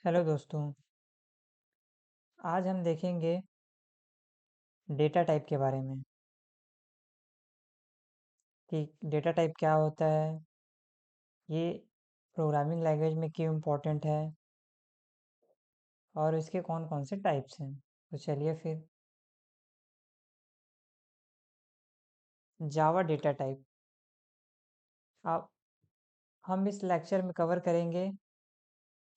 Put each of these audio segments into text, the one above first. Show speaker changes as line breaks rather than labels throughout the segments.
Hello दोस्तों। आज हम देखेंगे डेटा टाइप के बारे में कि डेटा टाइप क्या होता है, ये प्रोग्रामिंग लैंग्वेज में क्यों इम्पोर्टेंट है और इसके कौन कौन से टाइप्स हैं। तो चलिए फिर जावा डेटा टाइप। अब हम इस लेक्चर में कवर करेंगे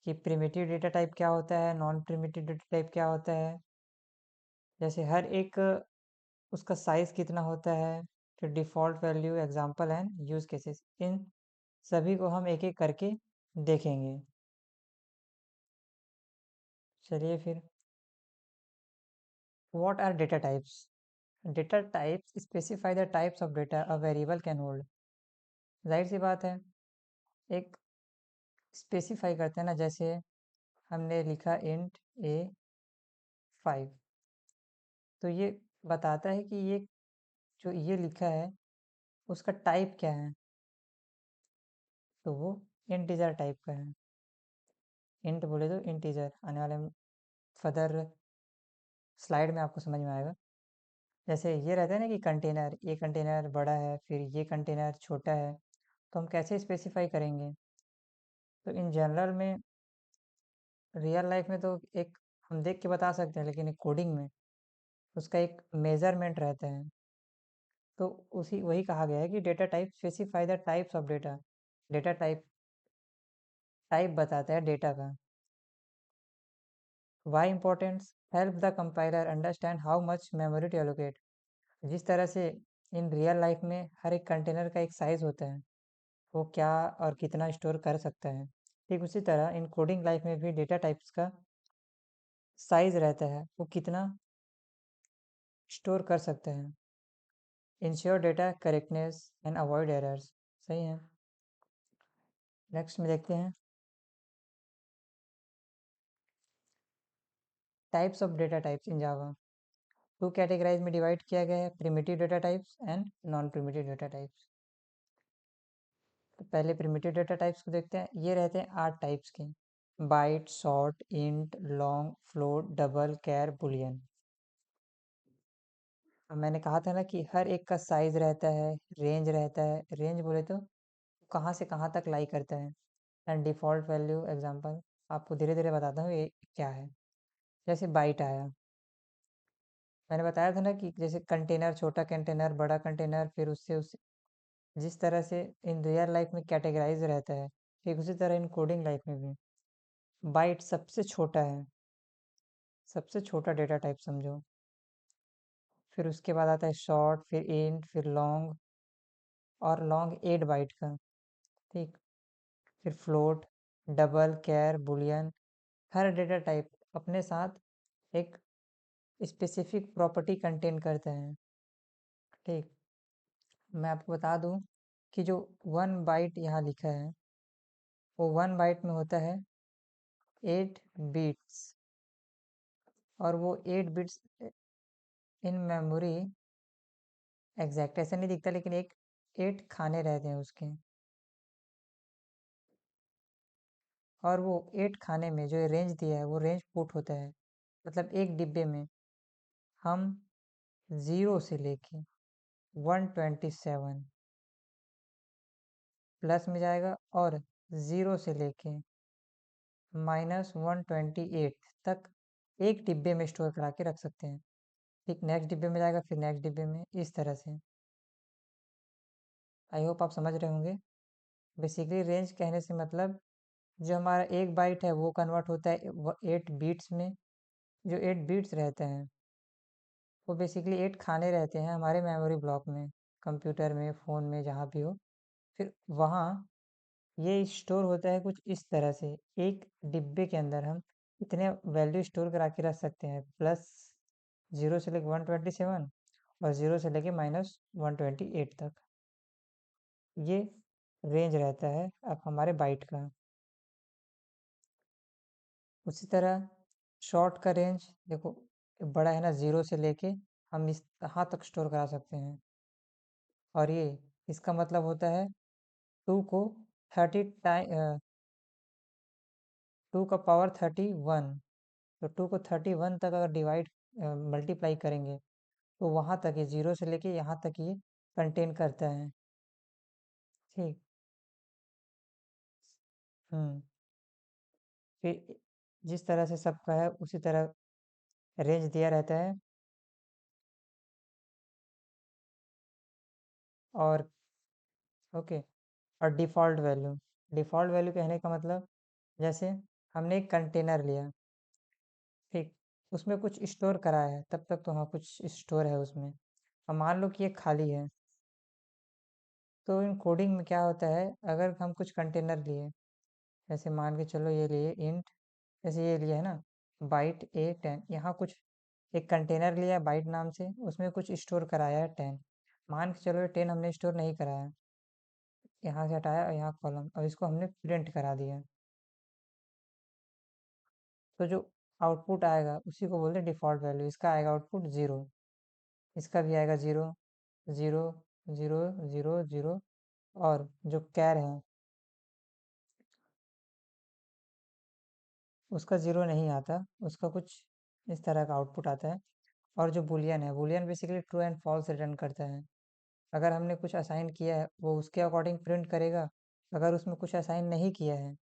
कि प्रिमिटिव डेटा टाइप क्या होता है, नॉन प्रिमिटिव डेटा टाइप क्या होता है, जैसे हर एक उसका साइज़ कितना होता है, फिर default value, example and use cases, इन सभी को हम एक एक करके देखेंगे। चलिए फिर, what are data types? Data types specify the types of data a variable can hold. जाहिर सी बात है, एक स्पेसिफाई करते हैं ना, जैसे हमने लिखा इंट ए 5, तो ये बताता है कि ये जो ये लिखा है उसका टाइप क्या है, तो वो इंटीजर टाइप का है। इंट बोले तो इंटीजर, आने वाले फर्दर स्लाइड में आपको समझ में आएगा। जैसे ये रहता है ना कि कंटेनर, ये कंटेनर बड़ा है, फिर ये कंटेनर छोटा है, तो हम कैसे स्पेसिफाई करेंगे? तो इन जनरल में, रियल लाइफ में तो एक हम देख के बता सकते हैं, लेकिन एक कोडिंग में उसका एक मेजरमेंट रहता है। तो उसी वही कहा गया है कि data type specify the types of data. Data type type बताता है डेटा का। Why importance, help the compiler understand how much memory to allocate. जिस तरह से इन रियल लाइफ में हर एक कंटेनर का एक साइज होता है, वो क्या और कितना स्टोर कर सकता है, ठीक उसी तरह इन कोडिंग लाइफ में भी डेटा टाइप्स का साइज रहता है, वो कितना स्टोर कर सकते हैं। Ensure data correctness and avoid errors. सही है। नेक्स्ट में देखते हैं types of data types in Java. Two categorize में डिवाइड किया गया है, primitive data types and non primitive data types. तो पहले प्रिमिटिव डेटा टाइप्स को देखते हैं। ये रहते हैं 8 टाइप्स के: byte, short, int, long, float, double, char, boolean. अब मैंने कहा था ना कि हर एक का साइज रहता है, रेंज रहता है। रेंज बोले तो कहाँ से कहाँ तक लाई करता है। एंड डिफ़ॉल्ट वैल्यू, एग्जांपल आपको धीरे धीरे बताता हूँ ये क्या है। जैसे बाइट आया, मैंने बताया था ना कि जैसे कंटेनर, छोटा कंटेनर, बड़ा कंटेनर, फिर उससे उस जिस तरह से इन रियल लाइफ में कैटेगराइज रहता है, ठीक उसी तरह इन कोडिंग लाइफ में भी बाइट सबसे छोटा है, सबसे छोटा डेटा टाइप समझो। फिर उसके बाद आता है शॉर्ट, फिर इंट, फिर लॉन्ग, और लॉन्ग 8 बाइट का, ठीक। फिर फ्लोट, डबल, कैर, बुलियन। हर डेटा टाइप अपने साथ एक स्पेसिफिक प्रॉपर्टी कंटेन करते हैं, ठीक। मैं आपको बता दूं कि जो 1 बाइट यहाँ लिखा है, वो 1 बाइट में होता है 8 बिट्स, और वो 8 बिट्स इन मेमोरी एग्जैक्ट ऐसे नहीं दिखता, लेकिन एक 8 खाने रहते हैं उसके। और वो 8 खाने में जो रेंज दिया है, वो रेंज पुट होता है, मतलब एक डिब्बे में हम 0 से लेके 127 प्लस में जाएगा, और 0 से लेके -128 तक एक डिब्बे में स्टोर करा के रख सकते हैं। ठीक, नेक्स्ट डिब्बे में जाएगा, फिर नेक्स्ट डिब्बे में, इस तरह से। आई होप आप समझ रहे होंगे। बेसिकली रेंज कहने से मतलब जो हमारा 1 बाइट है वो कन्वर्ट होता है 8 बीट्स में। जो 8 बीट्स रहते हैं वो बेसिकली 8 खाने रहते हैं हमारे मेमोरी ब्लॉक में, कंप्यूटर में, फ़ोन में, जहाँ भी हो। फिर वहाँ ये स्टोर होता है कुछ इस तरह से। एक डिब्बे के अंदर हम इतने वैल्यू स्टोर करा के रख सकते हैं, प्लस 0 से लेके 127 और 0 से लेके -128 तक। ये रेंज रहता है अब हमारे बाइट का। उसी तरह शॉर्ट का रेंज देखो, बड़ा है ना, 0 से लेके हम इस यहाँ तक स्टोर करा सकते हैं। और ये इसका मतलब होता है 2 को 30 टाइम 2 का पावर 31, तो 2 को 31 तक अगर डिवाइड मल्टीप्लाई करेंगे तो वहाँ तक ये 0 से लेके यहाँ तक ये कंटेन करता है। ठीक। हम्म। फिर जिस तरह से सबका है उसी तरह रेंज दिया रहता है। और ओके। और डिफ़ॉल्ट वैल्यू कहने का मतलब, जैसे हमने एक कंटेनर लिया, ठीक, उसमें कुछ स्टोर करा है, तब तक तो हाँ कुछ स्टोर है उसमें। अब मान लो कि ये खाली है, तो इन कोडिंग में क्या होता है, अगर हम कुछ कंटेनर लिए, जैसे मान के चलो ये लिए इंट, जैसे ये लिया है ना, बाइट A10, यहाँ कुछ एक कंटेनर लिया बाइट नाम से, उसमें कुछ स्टोर कराया है 10। मान के चलो ये 10 हमने स्टोर नहीं कराया, यहाँ से हटाया और यहाँ कॉलम, अब इसको हमने प्रिंट करा दिया, तो जो आउटपुट आएगा उसी को बोलते हैं डिफ़ॉल्ट वैल्यू। इसका आएगा आउटपुट 0, इसका भी आएगा 0, 0, 0, 0, 0। और जो कैर है उसका 0 नहीं आता, उसका कुछ इस तरह का आउटपुट आता है। और जो बूलियन है, boolean basically true and false return करता है। अगर हमने कुछ असाइन किया है वो उसके अकॉर्डिंग प्रिंट करेगा, अगर उसमें कुछ असाइन नहीं किया है,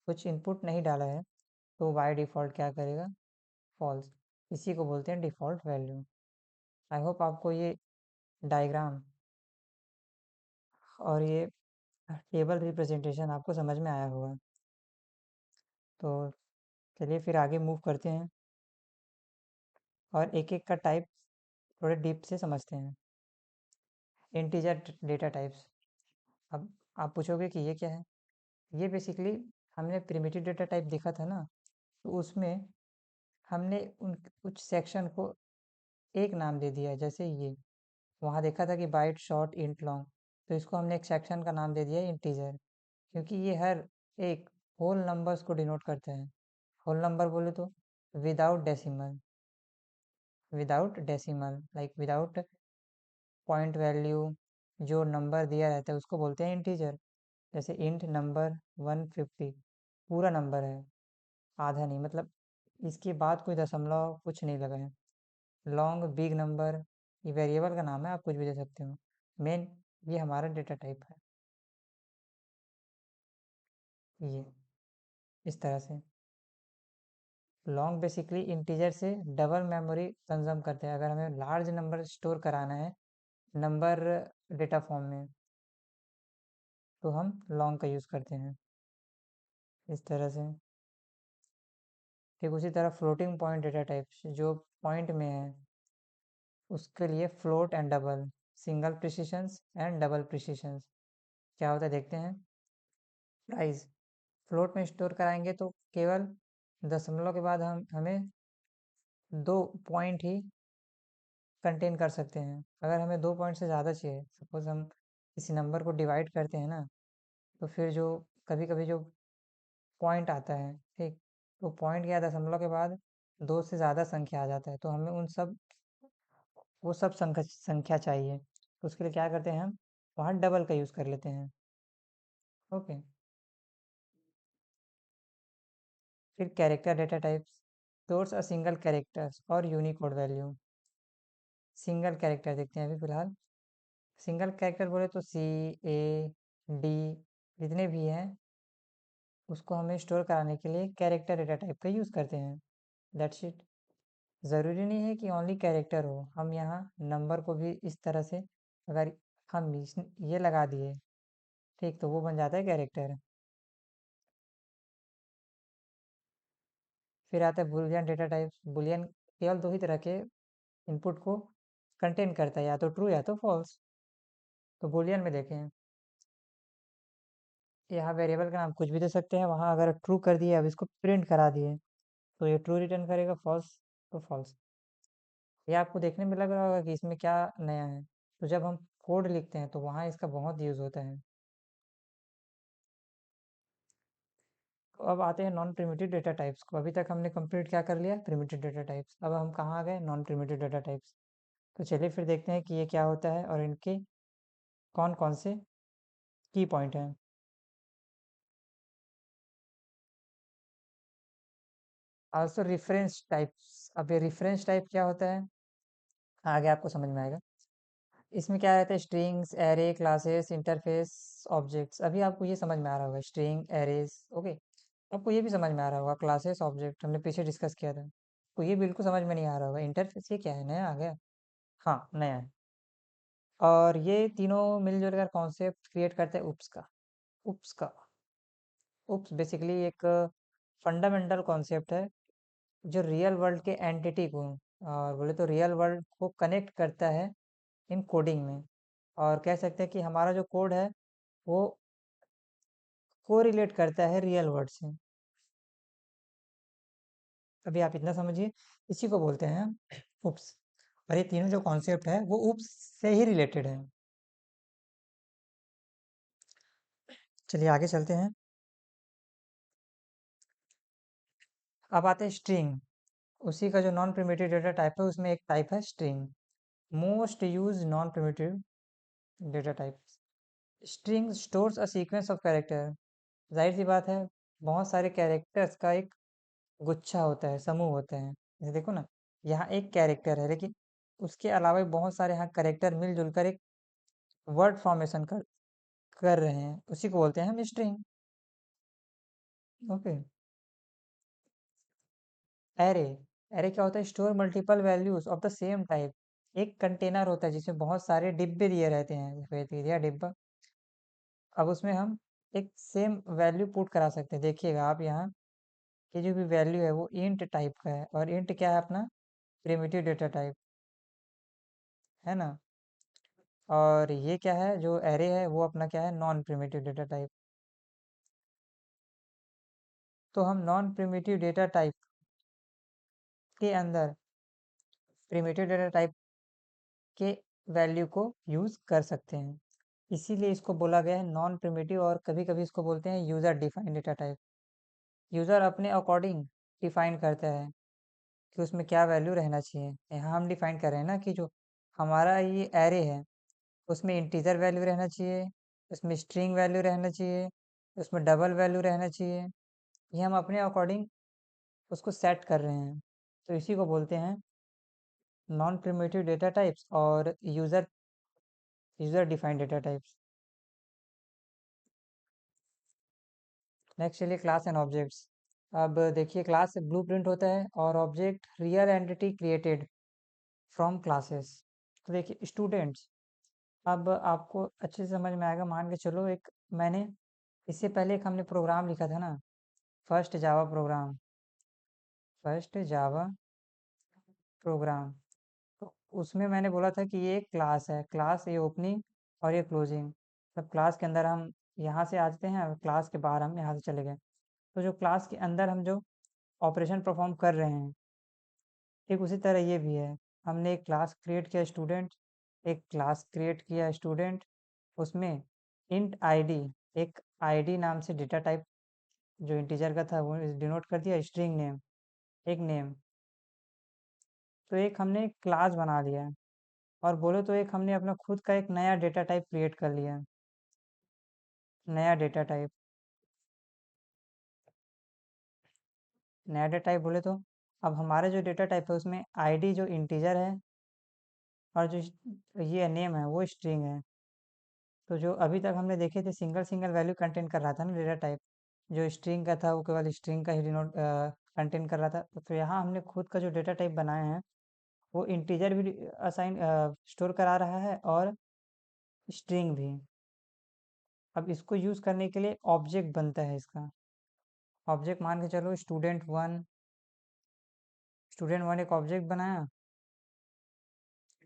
कुछ इनपुट नहीं डाला है, तो बाय डिफ़ॉल्ट क्या करेगा, फॉल्स। इसी को बोलते हैं डिफ़ॉल्ट वैल्यू। आई होप आपको ये डायग्राम और ये टेबल रिप्रेजेंटेशन आपको समझ में आया होगा। तो चलिए फिर आगे मूव करते हैं और एक एक का टाइप थोड़े डीप से समझते हैं। Integer data types. अब आप पूछोगे कि ये क्या है। ये बेसिकली हमने प्रिमिटिव डेटा टाइप देखा था ना, तो उसमें हमने उन कुछ सेक्शन को एक नाम दे दिया, जैसे ये वहाँ देखा था कि बाइट शॉर्ट इंट लॉन्ग, तो इसको हमने एक सेक्शन का नाम दे दिया इंटीजर, क्योंकि ये हर एक होल नंबर्स को डिनोट करते हैं। होल नंबर बोले तो without decimal, like without point value, जो नंबर दिया रहता है उसको बोलते हैं इंटीजर। जैसे इंट नंबर 150 पूरा नंबर है, आधा नहीं, मतलब इसके बाद कोई दशमलव कुछ नहीं लगा है। लॉन्ग बिग नंबर, ये वेरिएबल का नाम है, आप कुछ भी दे सकते हो। मेन ये हमारा डेटा टाइप है, ये इस तरह से। लॉन्ग बेसिकली इंटीजर से डबल मेमोरी कंज्यूम करते हैं, अगर हमें लार्ज नंबर स्टोर कराना है नंबर डेटा फॉर्म में, तो हम लॉन्ग का यूज़ करते हैं इस तरह से। ठीक उसी तरह फ्लोटिंग पॉइंट डेटा टाइप्स, जो पॉइंट में है, उसके लिए float and double, single precisions and double precisions. क्या होता है देखते हैं। प्राइस फ्लोट में स्टोर कराएंगे तो केवल दशमलव के बाद हम हमें 2 पॉइंट ही कंटेन कर सकते हैं। अगर हमें 2 पॉइंट से ज़्यादा चाहिए, सपोज़ हम किसी नंबर को डिवाइड करते हैं ना, तो फिर जो कभी-कभी जो पॉइंट आता है, ठीक, तो पॉइंट या दशमलव के बाद 2 से ज़्यादा संख्या आ जाता है, तो हमें उन सब वो सब संख्या चाहिए, तो उसके लिए क्या करते हैं हम, वहाँ डबल का यूज़ कर लेते हैं। ओके। फिर character data types, stores a single characters और यूनिकोड वैल्यू। सिंगल कैरेक्टर देखते हैं अभी फिलहाल। सिंगल कैरेक्टर बोले तो C, A, D जितने भी हैं, उसको हमें स्टोर कराने के लिए कैरेक्टर डेटा टाइप का यूज़ करते हैं। That's it. ज़रूरी नहीं है कि ओनली कैरेक्टर हो, हम यहाँ नंबर को भी इस तरह से, अगर हम ये लगा दिए, ठीक, तो वो बन जाता है कैरेक्टर। फिर आता है बुलियन डेटा टाइप्स। बुलियन केवल दो ही तरह के इनपुट को कंटेन करता है, या तो ट्रू या तो फॉल्स। तो बुलियन में देखें, यहाँ वेरिएबल का नाम कुछ भी दे सकते हैं, वहाँ अगर ट्रू कर दिए, अब इसको प्रिंट करा दिए, तो ये ट्रू रिटर्न करेगा, फॉल्स तो फॉल्स। ये आपको देखने में लग रहा होगा कि इसमें क्या नया है, तो जब हम कोड लिखते हैं तो वहाँ इसका बहुत यूज़ होता है। तो अब आते हैं नॉन प्रिमिटिव डेटा टाइप्स को। अभी तक हमने कंप्लीट क्या कर लिया, प्रिमिटिव डेटा टाइप्स। अब हम कहाँ आ गए, नॉन प्रिमिटिव डेटा टाइप्स। तो चलिए फिर देखते हैं कि ये क्या होता है और इनके कौन कौन से की पॉइंट हैं। Also reference types. अब ये रेफरेंस टाइप क्या होता है, आगे आपको समझ में आएगा। इसमें क्या रहता है, strings, array, classes, interface, objects. अभी आपको ये समझ में आ रहा होगा, स्ट्रिंग, एरेज, ओके। आपको ये भी समझ में आ रहा होगा, क्लासेस, ऑब्जेक्ट हमने पीछे डिस्कस किया था। तो ये बिल्कुल समझ में नहीं आ रहा होगा, इंटरफेस ये क्या है, नया आ गया। हाँ, नया है। और ये तीनों मिलजुल कर कॉन्सेप्ट क्रिएट करते हैं उप्स का। उप्स का उप्स बेसिकली एक फंडामेंटल कॉन्सेप्ट है जो रियल वर्ल्ड के एंटिटी को, और बोले तो रियल वर्ल्ड को कनेक्ट करता है इन कोडिंग में। और कह सकते हैं कि हमारा जो कोड है वो कोरिलेट करता है रियल वर्ल्ड से। अभी आप इतना समझिए, इसी को बोलते हैं उप्स। और ये तीनों जो कॉन्सेप्ट है वो उप्स से ही रिलेटेड है। चलिए आगे चलते हैं। अब आते हैं स्ट्रिंग। उसी का जो नॉन प्रिमिटिव डेटा टाइप है उसमें एक टाइप है string, most use non primitive data type. String stores a sequence of character. जाहिर सी बात है, बहुत सारे कैरेक्टर्स का एक गुच्छा होता है, समूह होते हैं। जैसे देखो ना, यहाँ एक कैरेक्टर है, लेकिन उसके अलावा भी बहुत सारे यहाँ कैरेक्टर मिलजुल कर एक वर्ड फॉर्मेशन कर कर रहे हैं, उसी को बोलते हैं हम स्ट्रिंग। ओके। एरे। एरे क्या होता है, store multiple values of the same type. एक कंटेनर होता है जिसमें बहुत सारे डिब्बे दिए रहते हैं, जैसे ये दिया डिब्बा। अब उसमें हम एक सेम वैल्यू पुट करा सकते हैं। देखिएगा आप यहाँ, ये जो भी वैल्यू है वो इंट टाइप का है, और इंट क्या है अपना, प्रिमिटिव डेटा टाइप, है ना। और ये क्या है, जो एरे है वो अपना क्या है, नॉन प्रिमिटिव डेटा टाइप। तो हम नॉन प्रिमिटिव डेटा टाइप के अंदर प्रिमिटिव डेटा टाइप के वैल्यू को यूज कर सकते हैं। इसीलिए इसको बोला गया है नॉन प्रिमिटिव, और कभी कभी इसको बोलते हैं user defined data type. User अपने अकॉर्डिंग डिफाइन करता है कि उसमें क्या वैल्यू रहना चाहिए। यहाँ हम डिफाइन कर रहे हैं ना कि जो हमारा ये एरे है उसमें इंटीजर वैल्यू रहना चाहिए, उसमें स्ट्रिंग वैल्यू रहना चाहिए, उसमें डबल वैल्यू रहना चाहिए। ये हम अपने अकॉर्डिंग उसको सेट कर रहे हैं। तो इसी को बोलते हैं नॉन प्रिमिटिव डेटा टाइप्स और user user defined data types. Next चलिए, क्लास एंड ऑब्जेक्ट्स। अब देखिए, क्लास ब्लूप्रिंट होता है और object real entity created from classes. तो देखिए स्टूडेंट्स, अब आपको अच्छे से समझ में आएगा। मान के चलो, एक मैंने इससे पहले एक हमने प्रोग्राम लिखा था ना, first Java program. First Java program, तो उसमें मैंने बोला था कि ये एक क्लास है, क्लास ये ओपनिंग और ये क्लोजिंग। सब क्लास के अंदर हम यहाँ से आ जाते हैं और क्लास के बाहर हम यहाँ से चले गए। तो जो क्लास के अंदर हम जो ऑपरेशन परफॉर्म कर रहे हैं, ठीक उसी तरह ये भी है। हमने एक क्लास क्रिएट किया स्टूडेंट, एक क्लास क्रिएट किया स्टूडेंट, उसमें इंट आईडी, एक आईडी नाम से डेटा टाइप जो इंटीजर का था वो डिनोट कर दिया, स्ट्रिंग नेम, एक नेम। तो एक हमने क्लास बना लिया है, और बोलो तो एक हमने अपना खुद का एक नया डेटा टाइप क्रिएट कर लिया है। नया डेटा टाइप, नया डेटा टाइप बोले तो अब हमारा जो डेटा टाइप है उसमें आईडी जो इंटीजर है, और जो ये नेम है वो स्ट्रिंग है। तो जो अभी तक हमने देखे थे सिंगल सिंगल वैल्यू कंटेन कर रहा था ना डेटा टाइप, जो स्ट्रिंग का था वो केवल स्ट्रिंग का ही डिनोट कंटेन कर रहा था। तो यहाँ हमने खुद का जो डेटा टाइप बनाया है वो इंटीजर भी असाइन स्टोर करा रहा है, और स्ट्रिंग भी। अब इसको यूज़ करने के लिए ऑब्जेक्ट बनता है इसका। ऑब्जेक्ट मान के चलो, स्टूडेंट वन एक ऑब्जेक्ट बनाया।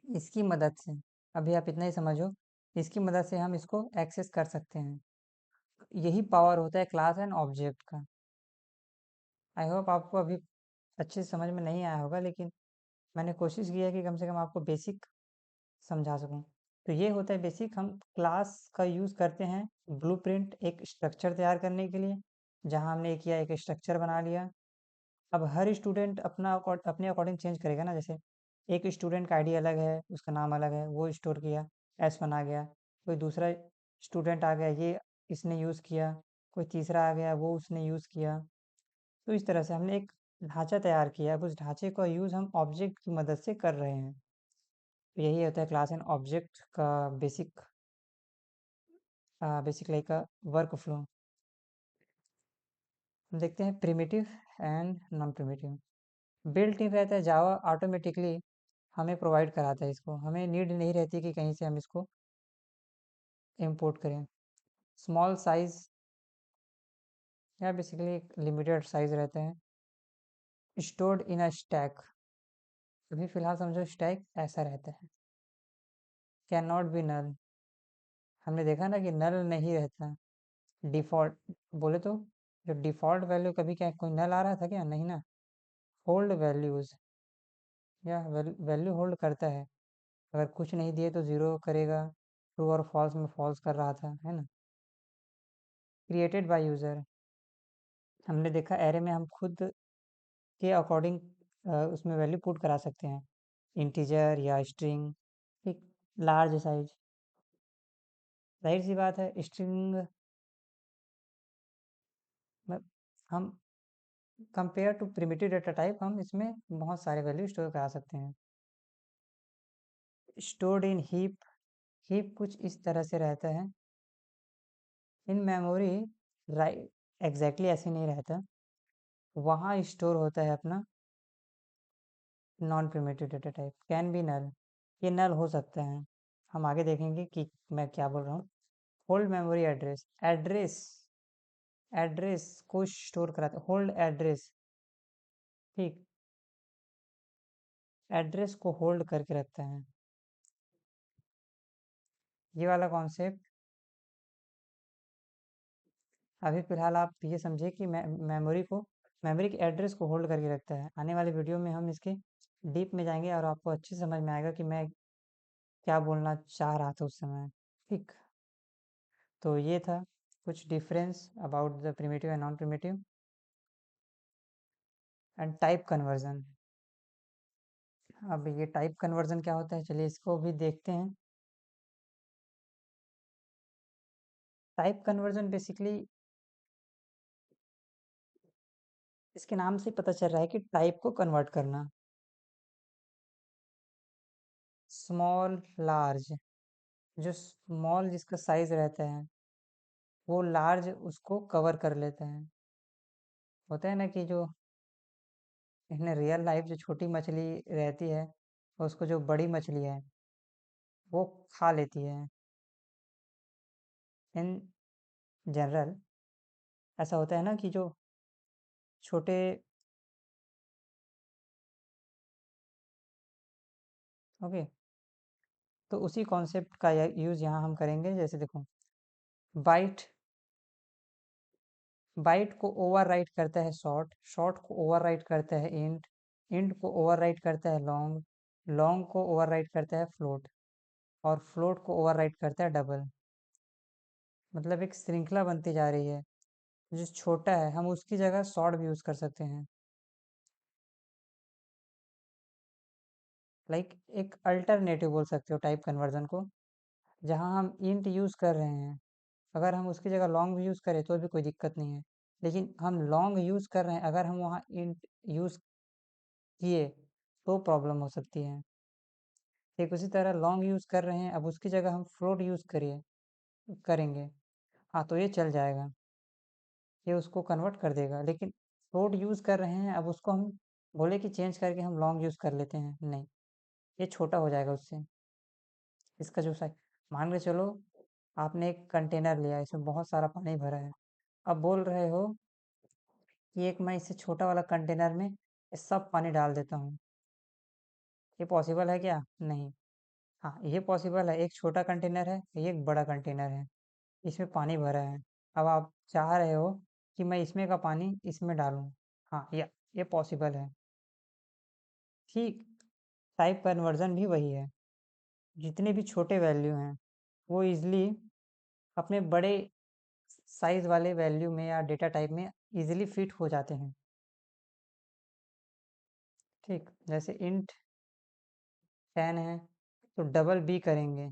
इसकी मदद से, अभी आप इतना ही समझो, इसकी मदद से हम इसको एक्सेस कर सकते हैं। यही पावर होता है क्लास एंड ऑब्जेक्ट का। आई होप आपको अभी अच्छे से समझ में नहीं आया होगा, लेकिन मैंने कोशिश की है कि कम से कम आपको बेसिक समझा सकूं। तो ये होता है बेसिक, हम क्लास का यूज़ करते हैं ब्लूप्रिंट एक स्ट्रक्चर तैयार करने के लिए। जहां हमने किया, एक स्ट्रक्चर बना लिया। अब हर स्टूडेंट अपने अकॉर्डिंग चेंज करेगा ना। जैसे एक स्टूडेंट का आईडी अलग है, उसका नाम अलग है, वो स्टोर किया, एस वन आ गया। कोई दूसरा स्टूडेंट आ गया, ये इसने यूज़ किया। कोई तीसरा आ गया, वो उसने यूज़ किया। तो इस तरह से हमने एक ढांचा तैयार किया, अब उस ढांचे का यूज़ हम ऑब्जेक्ट की मदद से कर रहे हैं। तो यही होता है क्लास एंड ऑब्जेक्ट का बेसिक लाइक का वर्क फ्लो। हम देखते हैं primitive and non primitive. Built in रहता है, जावा ऑटोमेटिकली हमें प्रोवाइड कराता है इसको, हमें नीड नहीं रहती कि कहीं से हम इसको इंपोर्ट करें। स्मॉल साइज या बेसिकली एक लिमिटेड साइज रहते हैं। स्टोर्ड इन अ स्टैक, अभी फिलहाल समझो स्टैक ऐसा रहता है। कैन नॉट बी नल, हमने देखा ना कि नल नहीं रहता। डिफ़ॉल्ट बोले तो जो डिफ़ॉल्ट वैल्यू, कभी क्या कोई नल आ रहा था क्या? नहीं ना। होल्ड वैल्यूज़, या वैल्यू होल्ड करता है, अगर कुछ नहीं दिए तो ज़ीरो करेगा, ट्रू और फॉल्स में फॉल्स कर रहा था, है ना। क्रिएटेड बाय यूज़र, हमने देखा एरे में हम खुद के अकॉर्डिंग उसमें वैल्यू पुट करा सकते हैं, इंटीजर या स्ट्रिंग। एक लार्ज साइज, जाहिर सी बात है स्ट्रिंग में हम compare to primitive data type हम इसमें बहुत सारे वैल्यू स्टोर करा सकते हैं। स्टोर्ड इन हीप, हीप कुछ इस तरह से रहता है। इन मेमोरी, राइट एग्जैक्टली ऐसे नहीं रहता, वहाँ स्टोर होता है अपना non primitive data type. Can be null, ये नल हो सकता है, हम आगे देखेंगे कि मैं क्या बोल रहा हूँ। Hold memory address, address address को स्टोर कराता है, होल्ड एड्रेस, ठीक, एड्रेस को होल्ड करके रखता है। ये वाला कॉन्सेप्ट अभी फिलहाल आप ये समझिए कि मेमोरी के एड्रेस को होल्ड करके रखता है। आने वाले वीडियो में हम इसके डीप में जाएंगे और आपको अच्छे से समझ में आएगा कि मैं क्या बोलना चाह रहा था उस समय। ठीक, तो ये था कुछ difference about the primitive and non primitive and type conversion. अब ये टाइप कन्वर्जन क्या होता है, चलिए इसको भी देखते हैं। टाइप कन्वर्जन बेसिकली इसके नाम से पता चल रहा है कि टाइप को कन्वर्ट करना। स्मॉल लार्ज, जो स्मॉल जिसका साइज रहता है वो लार्ज उसको कवर कर लेता है। होता है ना कि जो इन रियल लाइफ जो छोटी मछली रहती है उसको जो बड़ी मछली है वो खा लेती है। इन जनरल ऐसा होता है ना कि जो छोटे, ओके, तो उसी कॉन्सेप्ट का यूज़ यहाँ हम करेंगे। जैसे देखो, बाइट, बाइट को ओवरराइट करता है शॉर्ट, शॉर्ट को ओवरराइट करता है इंट, इंट को ओवरराइट करता है लॉन्ग, लॉन्ग को ओवरराइट करता है फ्लोट, और फ्लोट को ओवरराइट करता है डबल। मतलब एक श्रृंखला बनती जा रही है। जो छोटा है हम उसकी जगह शॉर्ट भी यूज़ कर सकते हैं। लाइक एक अल्टरनेटिव बोल सकते हो टाइप कन्वर्जन को। जहाँ हम इंट यूज़ कर रहे हैं, अगर हम उसकी जगह लॉन्ग भी यूज़ करें तो भी कोई दिक्कत नहीं है। लेकिन हम लॉन्ग यूज़ कर रहे हैं, अगर हम वहाँ इंट यूज़ किए तो प्रॉब्लम हो सकती है। ठीक उसी तरह लॉन्ग यूज़ कर रहे हैं, अब उसकी जगह हम फ्लोट यूज़ करेंगे, हाँ तो ये चल जाएगा, ये उसको कन्वर्ट कर देगा। लेकिन फ्लोट यूज़ कर रहे हैं, अब उसको हम बोले कि चेंज करके हम लॉन्ग यूज़ कर लेते हैं, नहीं, ये छोटा हो जाएगा उससे। इसका जो साइज, मान के चलो आपने एक कंटेनर लिया, इसमें बहुत सारा पानी भरा है, अब बोल रहे हो कि एक मैं इससे छोटा वाला कंटेनर में ये सब पानी डाल देता हूँ, ये पॉसिबल है क्या? नहीं। हाँ ये पॉसिबल है, एक छोटा कंटेनर है, ये एक बड़ा कंटेनर है, इसमें पानी भरा है, अब आप चाह रहे हो कि मैं इसमें का पानी इसमें डालूं, हाँ ये पॉसिबल है। ठीक, टाइप कन्वर्जन भी वही है, जितने भी छोटे वैल्यू हैं वो इजली अपने बड़े साइज वाले वैल्यू में या डेटा टाइप में इजीली फिट हो जाते हैं। ठीक, जैसे इंट 10 है तो डबल बी करेंगे,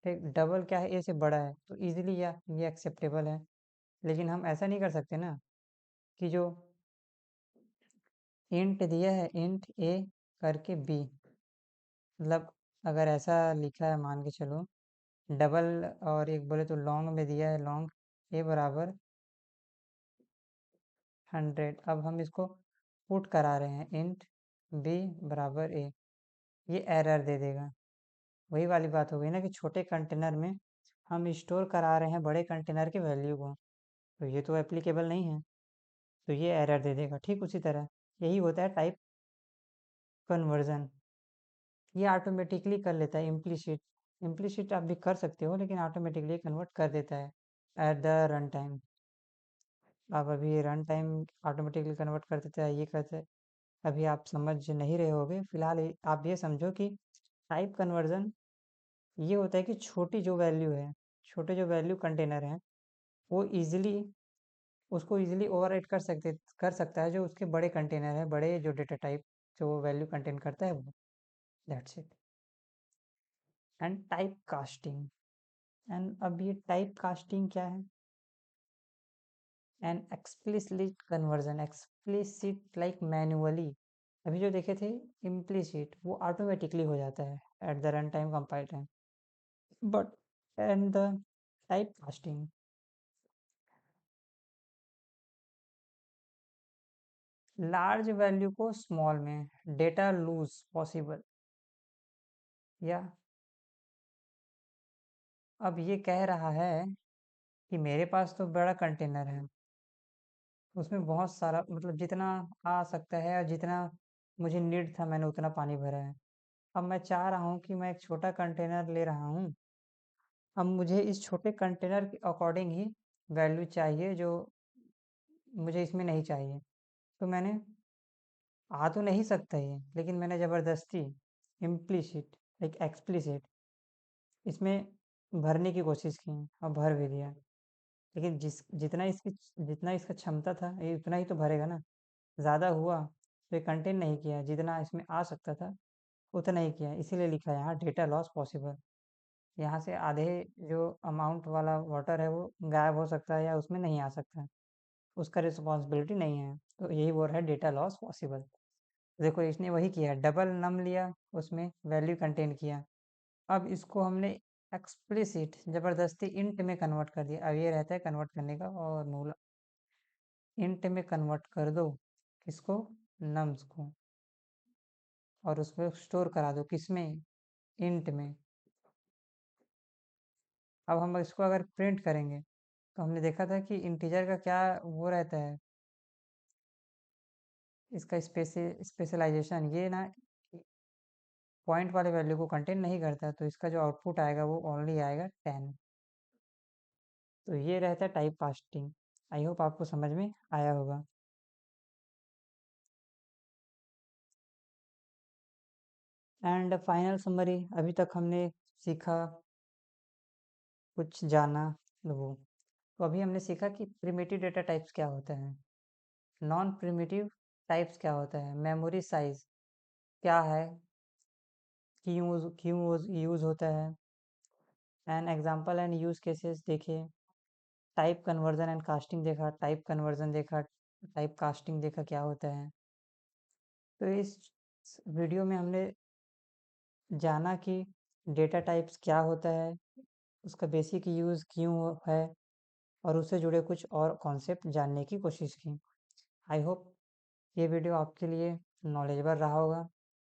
ठीक, डबल क्या है, ए से बड़ा है तो इजीली या ये एक्सेप्टेबल है। लेकिन हम ऐसा नहीं कर सकते ना कि जो इंट दिया है इंट ए करके बी, मतलब अगर ऐसा लिखा है मान के चलो, डबल और एक बोले तो लॉन्ग में दिया है लॉन्ग ए बराबर 100। अब हम इसको पुट करा रहे हैं इंट बी बराबर ए, ये एरर दे देगा। वही वाली बात हो गई ना कि छोटे कंटेनर में हम स्टोर करा रहे हैं बड़े कंटेनर के वैल्यू को, तो ये तो एप्लीकेबल नहीं है, तो ये एरर दे देगा। ठीक उसी तरह यही होता है टाइप कन्वर्जन, ये ऑटोमेटिकली कर लेता है इम्प्लिसिट। इम्प्लिसिट आप भी कर सकते हो लेकिन ऑटोमेटिकली कन्वर्ट कर देता है एट द रन टाइम। आप अभी रन टाइम ऑटोमेटिकली कन्वर्ट कर देता है, ये करते हैं। अभी आप समझ नहीं रहे होगे, फिलहाल आप ये समझो कि टाइप कन्वर्जन ये होता है कि छोटी जो वैल्यू है, छोटे जो वैल्यू कंटेनर हैं, वो इजीली उसको इजीली ओवरराइट कर सकता है जो उसके बड़े कंटेनर है, बड़े जो डेटा टाइप जो वैल्यू कंटेन करता है वो। That's it. And type casting, and अब ये टाइप कास्टिंग क्या है? An explicit conversion, explicit like manually, अभी जो देखे थे इम्प्लिसिट वो ऑटोमेटिकली हो जाता है at the run time compile time, but and the type casting large value को स्मॉल में, डेटा लूज पॉसिबल, या अब ये कह रहा है कि मेरे पास तो बड़ा कंटेनर है, उसमें बहुत सारा मतलब जितना आ सकता है और जितना मुझे नीड था मैंने उतना पानी भरा है। अब मैं चाह रहा हूँ कि मैं एक छोटा कंटेनर ले रहा हूँ, अब मुझे इस छोटे कंटेनर के अकॉर्डिंग ही वैल्यू चाहिए जो मुझे इसमें नहीं चाहिए। तो मैंने आ तो नहीं सकता ये, लेकिन मैंने ज़बरदस्ती इम्प्लिसिट लाइक एक्सप्लिसिट इसमें भरने की कोशिश की और भर भी दिया। लेकिन जितना इसका क्षमता था ये उतना ही तो भरेगा ना, ज़्यादा हुआ तो ये कंटेन नहीं किया, जितना इसमें आ सकता था उतना ही किया, इसीलिए लिखा है यहाँ डेटा लॉस पॉसिबल। यहाँ से आधे जो अमाउंट वाला वाटर है वो गायब हो सकता है या उसमें नहीं आ सकता है, उसका रिस्पॉन्सिबिलिटी नहीं है, तो यही बोल रहा है डेटा लॉस पॉसिबल। देखो इसने वही किया, डबल नम लिया, उसमें वैल्यू कंटेन किया। अब इसको हमने एक्सप्लिसिट ज़बरदस्ती इंट में कन्वर्ट कर दिया। अब ये रहता है कन्वर्ट करने का और नूल इंट में कन्वर्ट कर दो, किसको? नम्स को, और उसको स्टोर करा दो किसमें? इंट में। अब हम इसको अगर प्रिंट करेंगे तो हमने देखा था कि इंटीजर का क्या वो रहता है, इसका स्पेशलाइजेशन ये ना पॉइंट वाले वैल्यू को कंटेन नहीं करता, तो इसका जो आउटपुट आएगा वो ओनली आएगा 10। तो ये रहता है टाइप कास्टिंग। आई होप आपको समझ में आया होगा। एंड फाइनल समरी, अभी तक हमने सीखा, कुछ जाना वो, तो अभी हमने सीखा कि प्रिमिटिव डेटा टाइप्स क्या होता है, नॉन प्रिमिटिव टाइप्स क्या होता है, मेमोरी साइज क्या है, क्यों यूज़ होता है, and example and use cases देखे, टाइप कन्वर्जन एंड कास्टिंग देखा, टाइप कन्वर्जन देखा, टाइप कास्टिंग देखा क्या होता है। तो इस वीडियो में हमने जाना कि डेटा टाइप्स क्या होता है, उसका बेसिक यूज़ क्यों है, और उससे जुड़े कुछ और कॉन्सेप्ट जानने की कोशिश की। आई होप ये वीडियो आपके लिए नॉलेजेबल रहा होगा।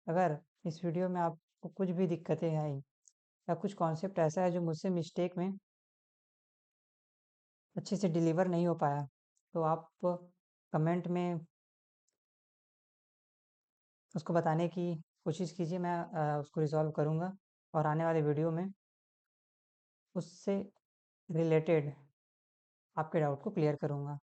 अगर इस वीडियो में आपको कुछ भी दिक्कतें आई या कुछ कॉन्सेप्ट ऐसा है जो मुझसे मिस्टेक में अच्छे से डिलीवर नहीं हो पाया, तो आप कमेंट में उसको बताने की कोशिश कीजिए, मैं उसको रिज़ॉल्व करूँगा और आने वाले वीडियो में उससे रिलेटेड आपके डाउट को क्लियर करूँगा।